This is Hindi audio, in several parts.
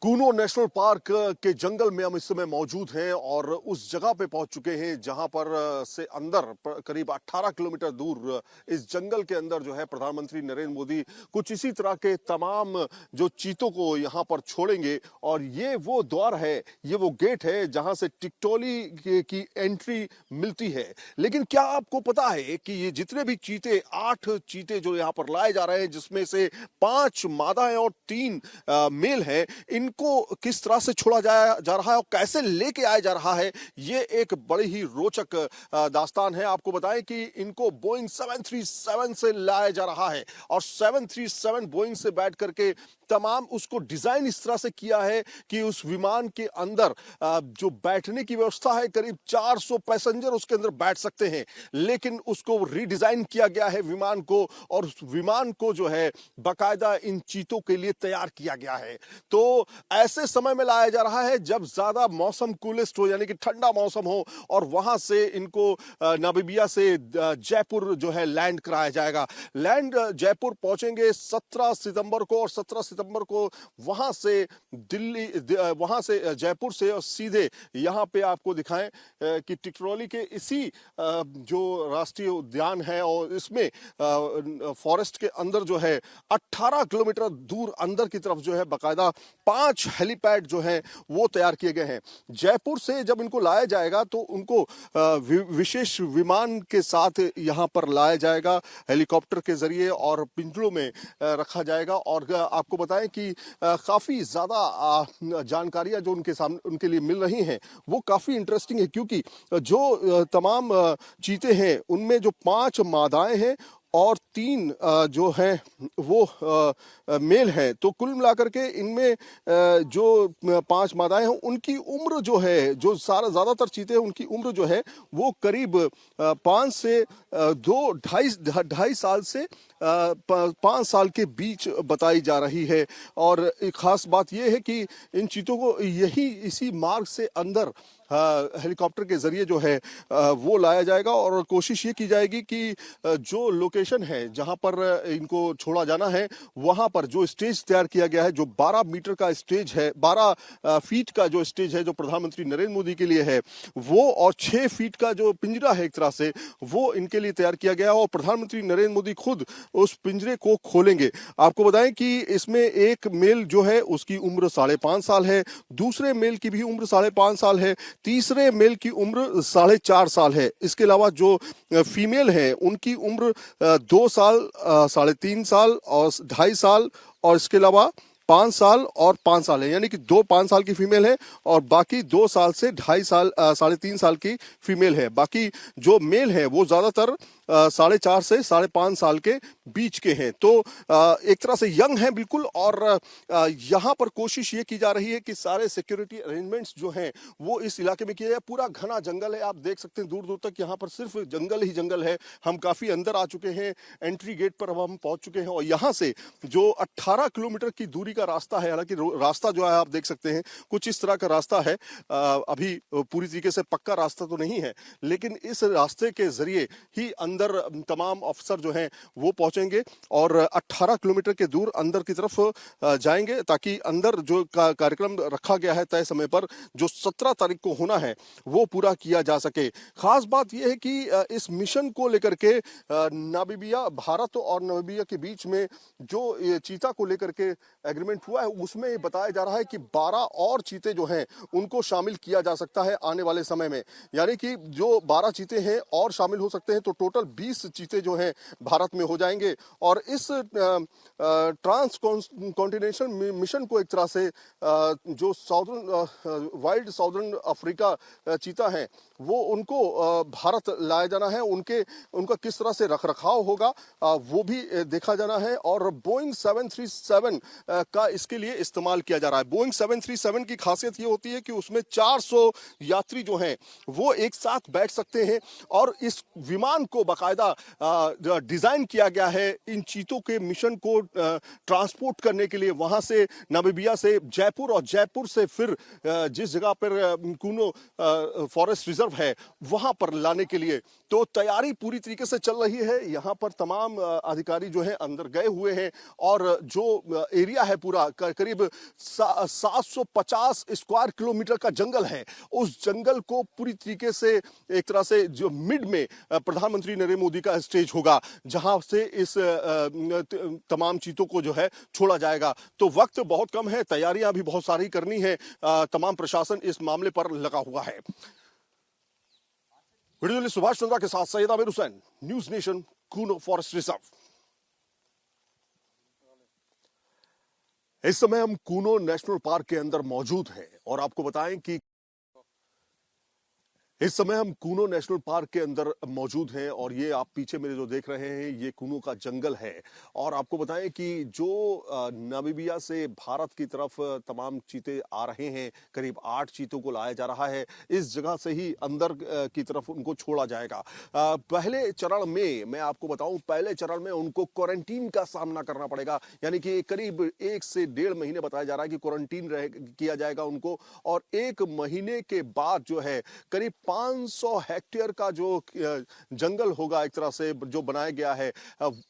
कूनो नेशनल पार्क के जंगल में हम इस समय मौजूद हैं और उस जगह पे पहुंच चुके हैं जहां पर से अंदर करीब 18 किलोमीटर दूर इस जंगल के अंदर जो है प्रधानमंत्री नरेंद्र मोदी कुछ इसी तरह के तमाम जो चीतों को यहां पर छोड़ेंगे। और ये वो द्वार है, ये वो गेट है जहां से टिकटोली की एंट्री मिलती है। लेकिन क्या आपको पता है कि ये जितने भी चीते 8 चीते जो यहां पर लाए जा रहे हैं, जिसमें से 5 मादाएं और 3 मेल हैं, इनको किस तरह से छोड़ा जा रहा है और कैसे लेके आया जा रहा है, ये एक बड़ी ही रोचक दास्तान है। आपको बताएं कि इनको बोइंग 737 से लाया जा रहा है और 737 बोइंग से बैठ करके तमाम उसको डिजाइन इस तरह से किया है कि उस विमान के अंदर जो बैठने की व्यवस्था है, करीब 400 पैसेंजर उसके अंदर बैठ सकते हैं। लेकिन उसको रीडिजाइन किया गया है विमान को, और उस विमान को जो है बाकायदा इन चीतों के लिए तैयार किया गया है। तो ऐसे समय में लाया जा रहा है जब ज्यादा मौसम कूलेस्ट हो, यानी कि ठंडा मौसम हो, और वहां से इनको नामीबिया से जयपुर जो है लैंड कराया जाएगा। लैंड जयपुर पहुंचेंगे 17 सितंबर को, और 17 सितंबर को वहां से वहां से जयपुर से और सीधे यहां पे आपको दिखाएं कि टिकटोली के इसी जो राष्ट्रीय उद्यान है और इसमें फॉरेस्ट के अंदर जो है 18 किलोमीटर दूर अंदर की तरफ जो है बाकायदा 5 हेलीपैड जो है वो तैयार किए गए हैं। जयपुर से जब इनको लाया जाएगा तो उनको विशेष विमान के साथ यहां पर लाया जाएगा हेलीकॉप्टर के जरिए, और पिंजरों में रखा जाएगा। और आपको बताएं कि काफी ज्यादा जानकारियां जो उनके सामने उनके लिए मिल रही हैं वो काफी इंटरेस्टिंग है, क्योंकि जो तमाम चीते हैं उनमें जो 5 मादाएं हैं और 3 जो है वो मेल हैं। तो कुल मिलाकर के इनमें जो 5 मादाएं हैं उनकी उम्र जो है, जो ज्यादातर चीते हैं उनकी उम्र जो है वो करीब 5 से 2-2.5 साल से 5 साल के बीच बताई जा रही है। और एक खास बात यह है कि इन चीतों को इसी मार्ग से अंदर हेलीकॉप्टर के जरिए जो है वो लाया जाएगा, और कोशिश ये की जाएगी कि जो लोकेशन है जहां पर इनको छोड़ा जाना है वहां पर जो स्टेज तैयार किया गया है, जो 12 मीटर का स्टेज है, 12 फीट का जो स्टेज है जो प्रधानमंत्री नरेंद्र मोदी के लिए है वो, और 6 फीट का जो पिंजरा है एक तरह से वो इनके लिए तैयार किया गया है, और प्रधानमंत्री नरेंद्र मोदी खुद उस पिंजरे को खोलेंगे। आपको बताएं कि इसमें एक मेल जो है उसकी उम्र 5.5 साल है, दूसरे मेल की भी उम्र 5.5 साल है, तीसरे मेल की उम्र 4.5 साल है। इसके अलावा जो फीमेल है उनकी उम्र 2 साल, 3.5 साल और 2.5 साल, और इसके अलावा 5 साल और 5 साल है, यानी कि 2 5 साल की फीमेल है और बाकी 2 साल से 2.5 साल 3.5 साल की फीमेल है। बाकी जो मेल है वो ज्यादातर 4.5 से 5.5 साल के बीच के हैं। तो एक तरह से यंग है बिल्कुल। और यहाँ पर कोशिश ये की जा रही है कि सारे सिक्योरिटी अरेंजमेंट्स जो हैं वो इस इलाके में किए जाए। पूरा घना जंगल है, आप देख सकते हैं दूर दूर तक यहाँ पर सिर्फ जंगल ही जंगल है। हम काफी अंदर आ चुके हैं, एंट्री गेट पर अब हम पहुंच चुके हैं, और यहाँ से जो 18 किलोमीटर की दूरी का रास्ता है, हालांकि रास्ता जो है आप देख सकते हैं कुछ इस तरह का रास्ता है, अभी पूरी तरीके से पक्का रास्ता तो नहीं है, लेकिन इस रास्ते के जरिए ही अंदर तमाम अफसर जो हैं वो पहुंचेंगे और 18 किलोमीटर के दूर अंदर की तरफ जाएंगे, ताकि अंदर जो कार्यक्रम रखा गया है तय समय पर, जो 17 तारीख को होना है, वो पूरा किया जा सके। खास बात यह है कि इस मिशन को लेकर के नामीबिया, भारत और नामीबिया के बीच में जो चीता को लेकर के एग्रीमेंट हुआ है उसमें बताया जा रहा है कि 12 और चीते जो हैं उनको शामिल किया जा सकता है आने वाले समय में, यानी कि जो 12 चीते हैं और शामिल हो सकते हैं, तो टोटल 20 चीते जो हैं भारत में हो जाएंगे। और इस ट्रांस कॉन्टिनेंटल मिशन को एक तरह से जो वाइल्ड साउदर्न अफ्रीका चीता है वो उनको भारत लाया जाना है, उनका किस तरह से रखरखाव होगा वो भी देखा जाना है। और बोइंग 737 का इसके लिए इस्तेमाल किया जा रहा है। बोइंग 737 की खासियत ये होती है कि उसमें 400 यात्री जो हैं वो एक साथ बैठ सकते हैं, और इस विमान को बाकायदा डिजाइन किया गया है इन चीतों के मिशन को ट्रांसपोर्ट करने के लिए, वहां से नामीबिया से जयपुर, और जयपुर से फिर जिस जगह पर कूनो फॉरेस्ट रिजर्व है वहां पर लाने के लिए। तो तैयारी पूरी तरीके से चल रही है। यहाँ पर तमाम अधिकारी जो है अंदर गए हुए हैं, और जो एरिया है पूरा करीब 750 स्क्वायर किलोमीटर का जंगल है। उस जंगल को पूरी तरीके से एक तरह से जो मिड में प्रधानमंत्री नरेंद्र मोदी का स्टेज होगा, जहां से इस तमाम चीतों को जो है छोड़ा जाएगा। तो वक्त बहुत कम है, तैयारियां भी बहुत सारी करनी है, तमाम प्रशासन इस मामले पर लगा हुआ है। वीडियो जर्नलिस्ट सुभाष चंद्रा के साथ Syed Aamir Hussain, News Nation, Kuno forest reserve. इस समय हम कूनो नेशनल पार्क के अंदर मौजूद हैं और आपको बताएं कि इस समय हम कूनो नेशनल पार्क के अंदर मौजूद हैं और ये आप पीछे मेरे जो देख रहे हैं ये कूनो का जंगल है। और आपको बताएं कि जो नामीबिया से भारत की तरफ तमाम चीते आ रहे हैं, करीब 8 चीतों को लाया जा रहा है। इस जगह से ही अंदर की तरफ उनको छोड़ा जाएगा। पहले चरण में मैं आपको बताऊं, पहले चरण में उनको क्वारंटीन का सामना करना पड़ेगा, यानी कि करीब 1 से 1.5 महीने बताया जा रहा है कि क्वारंटीन किया जाएगा उनको। और 1 महीने के बाद जो है करीब 500 हेक्टेयर का जो जंगल होगा, एक तरह से जो बनाया गया है,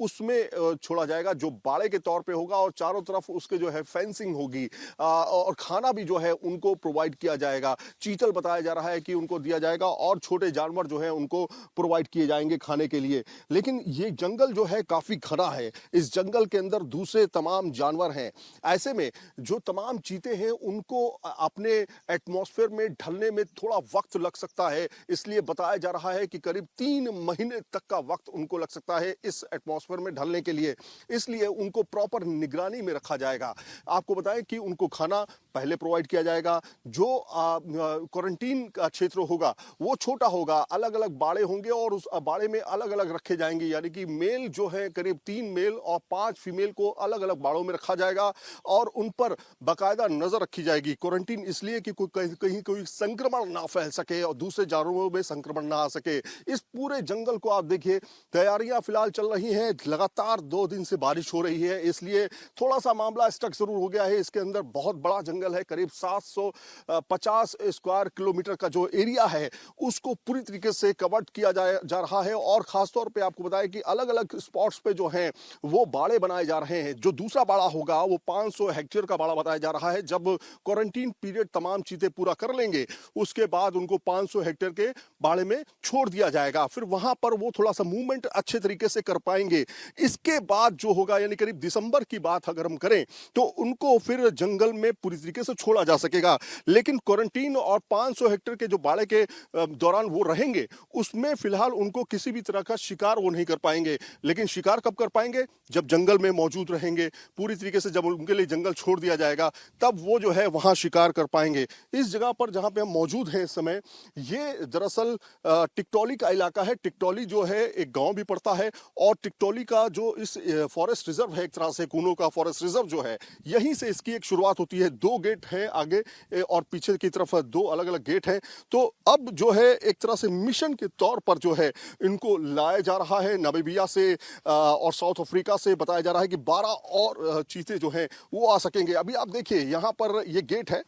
उसमें छोड़ा जाएगा, जो बाड़े के तौर पे होगा। और चारों तरफ उसके जो है फेंसिंग होगी और खाना भी जो है उनको प्रोवाइड किया जाएगा। चीतल बताया जा रहा है कि उनको दिया जाएगा और छोटे जानवर जो है उनको प्रोवाइड किए जाएंगे खाने के लिए। लेकिन ये जंगल जो है काफी घना है, इस जंगल के अंदर दूसरे तमाम जानवर हैं। ऐसे में जो तमाम चीते हैं उनको अपने एटमॉस्फेयर में ढलने में थोड़ा वक्त लग सकता है, इसलिए बताया जा रहा है कि करीब 3 महीने तक का वक्त उनको लग सकता है इस एटमॉस्फेयर में ढलने के लिए। इसलिए उनको प्रॉपर निगरानी में रखा जाएगा। आपको बताएं कि उनको खाना पहले प्रोवाइड किया जाएगा। जो क्वारंटीन का क्षेत्र होगा वो छोटा होगा, अलग अलग बाड़े होंगे और उस बाड़े में अलग अलग रखे जाएंगे, यानी कि मेल जो है करीब 3 मेल और 5 फीमेल को अलग अलग बाड़ों में रखा जाएगा और उन पर बाकायदा नजर रखी जाएगी। क्वारंटीन इसलिए कि कहीं कोई संक्रमण ना फैल सके और दूसरे जानवरों में संक्रमण ना आ सके। इस पूरे जंगल को आप देखिए, तैयारियां फिलहाल चल रही हैं। लगातार 2 दिन से बारिश हो रही है, इसलिए थोड़ा सा मामला स्टक जरूर हो गया है। इसके अंदर बहुत बड़ा जंगल है, करीब 750 स्क्वायर किलोमीटर का जो एरिया है उसको पूरी तरीके से कवर किया जा रहा है। और खासतौर पे आपको बताया कि अलग अलग स्पॉट्स पे जो है वो बाड़े बनाए जा रहे हैं। जो दूसरा बाड़ा होगा वो 500 हेक्टेयर का बाड़ा बताया जा रहा है। जब क्वारंटीन पीरियड तमाम चीजें पूरा कर लेंगे उसके बाद उनको 500 हेक्टेयर के बाड़े में छोड़ दिया जाएगा। फिर वहां पर वो थोड़ा सा मूवमेंट अच्छे तरीके से कर पाएंगे। इसके बाद जो होगा, यानी करीब दिसंबर की बात अगर हम करें, तो उनको फिर जंगल में पूरी तरीके से छोड़ा जा सकेगा। लेकिन क्वारंटीन और 500 हेक्टेयर के जो बाड़े के दौरान वो रहेंगे, उसमें फिलहाल उनको किसी भी तरह का शिकार वो नहीं कर पाएंगे। लेकिन शिकार कब कर पाएंगे? जब जंगल में मौजूद रहेंगे पूरी तरीके से, जब उनके लिए जंगल छोड़ दिया जाएगा तब वो जो है वहां शिकार कर पाएंगे। इस जगह पर जहां पे हम मौजूद हैं इस समय, ये दरअसल टिकटोली का इलाका है। टिकटोली जो है एक गांव भी पड़ता है और टिकटोली का जो इस फॉरेस्ट रिजर्व है, एक तरह से कूनो का फॉरेस्ट रिजर्व जो है, यहीं से इसकी एक शुरुआत होती है। 2 गेट हैं आगे और पीछे की तरफ 2 अलग अलग गेट हैं। तो अब जो है एक तरह से मिशन के तौर पर जो है इनको लाया जा रहा है नामीबिया से और साउथ अफ्रीका से। बताया जा रहा है कि 12 और चीते जो हैं वो आ सकेंगे। अभी आप देखिए यहाँ पर ये गेट है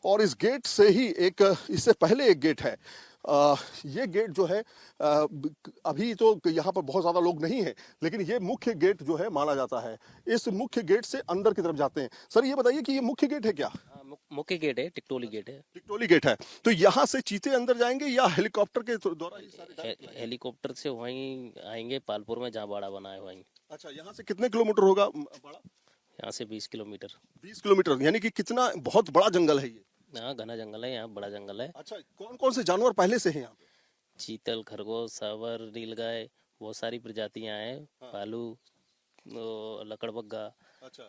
और इस गेट से ही इससे पहले एक गेट है। ये गेट जो है अभी तो यहाँ पर बहुत ज्यादा लोग नहीं हैं, लेकिन ये मुख्य गेट जो है माना जाता है। इस मुख्य गेट से अंदर की तरफ जाते हैं। सर ये बताइए कि ये मुख्य गेट है क्या? मुख्य गेट है, टिकटोली गेट है। टिकटोली गेट है। तो यहाँ से चीते अंदर जाएंगे या हेलीकॉप्टर के द्वारा ये सारे हेलीकॉप्टर से वहीं आएंगे, पालपुर में जहाँ बाड़ा बना है वहीं। अच्छा, यहाँ से कितने किलोमीटर होगा बाड़ा? यहाँ से 20 किलोमीटर। 20 किलोमीटर, यानी कि कितना बहुत बड़ा जंगल है ये। यहाँ घना जंगल है, यहाँ बड़ा जंगल है। अच्छा, कौन कौन से जानवर पहले से हैं यहाँ पे? चीतल, खरगोश, सांवर, नीलगाय, बहुत सारी प्रजातियां हैं। हाँ। भालू, लकड़बग्गा, अच्छा,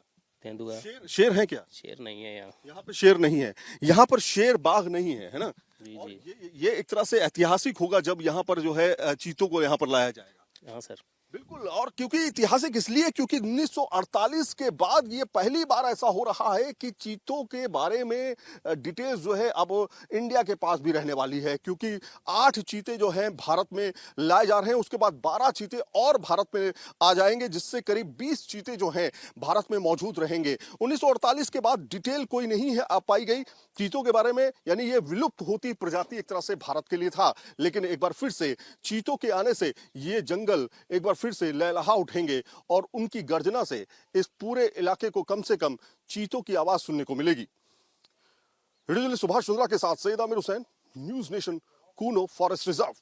तेंदुआ। शेर है क्या? शेर नहीं है यहाँ। यहाँ पे शेर नहीं है, यहाँ पर शेर बाघ नहीं है ना? जी और जी। ये एक तरह से ऐतिहासिक होगा जब यहाँ पर जो है चीतों को यहाँ पर लाया जाएगा। हाँ सर, बिल्कुल। और क्योंकि ऐतिहासिक इसलिए क्योंकि 1948 के बाद ये पहली बार ऐसा हो रहा है कि चीतों के बारे में डिटेल्स जो है अब इंडिया के पास भी रहने वाली है। क्योंकि 8 चीते जो हैं भारत में लाए जा रहे हैं, उसके बाद 12 चीते और भारत में आ जाएंगे, जिससे करीब 20 चीते जो हैं भारत में मौजूद रहेंगे। 1948 के बाद डिटेल कोई नहीं है आ पाई गई चीतों के बारे में, यानी ये विलुप्त होती प्रजाति एक तरह से भारत के लिए था। लेकिन एक बार फिर से चीतों के आने से ये जंगल एक बार फिर फिर से लहलहा उठेंगे और उनकी गर्जना से इस पूरे इलाके को कम से कम चीतों की आवाज सुनने को मिलेगी। वीडियो जर्नलिस्ट सुभाष चंद्रा के साथ Saeed Aamir Hussain, News Nation, Kuno forest reserve.